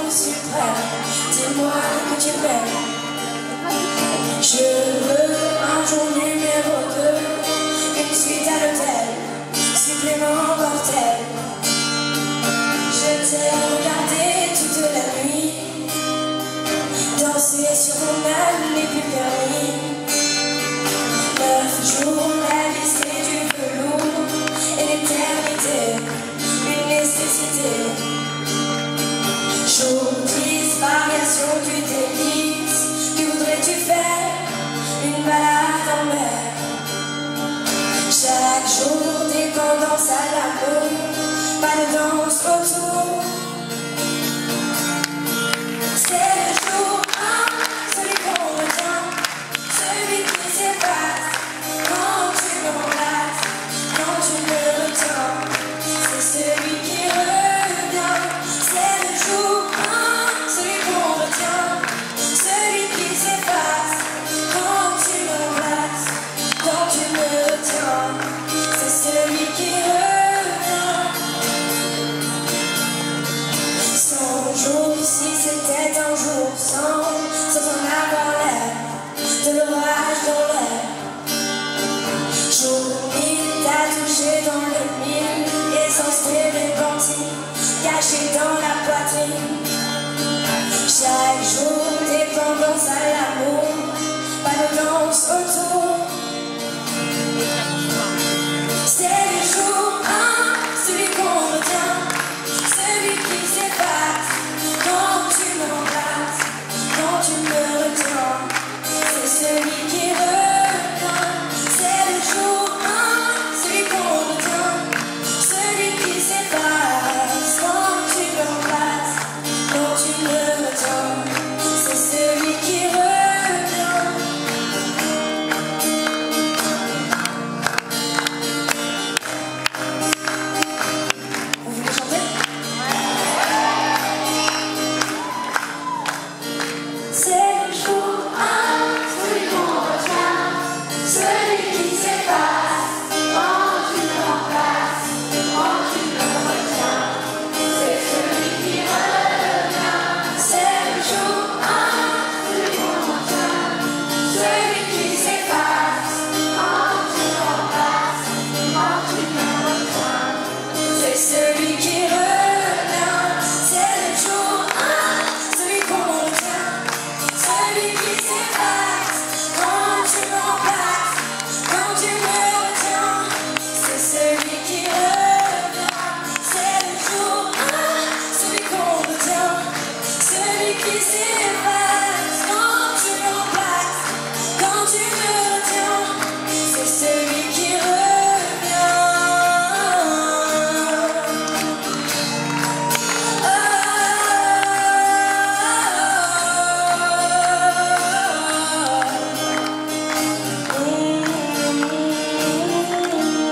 l'amour suprême, dis-moi que tu m'aimes. Je veux un jour numéro 2, une suite à l'hôtel, supplément mortel. Je t'ai regardé toute la nuit, danser sur mon âme n'est plus permis. 9 jours, la vie c'est du velours, et l'éternité, une nécessité. Jour 10, variation du délice, que voudrais-tu faire? Une balade en mer. Chaque jour, dépendance à l'amour, pas de danse autour. C'est le jour 1, celui qu'on retient, celui qui s'efface quand tu me remplaces, quand tu me retiens. C'est celui qui revient. C'est le jour 1, celui qu'on retient, celui qui s'efface quand tu me remplaces, quand tu me retiens. C'est celui qui revient. 100 jours, si c'était un jour sans en avoir l'air, de l'orage dans l'air. Jour 1000, t'as touché dans le mille, essence répantie, cachée dans la poitrine. Chaque jour, dépendance à l'amour, pas de danse autour.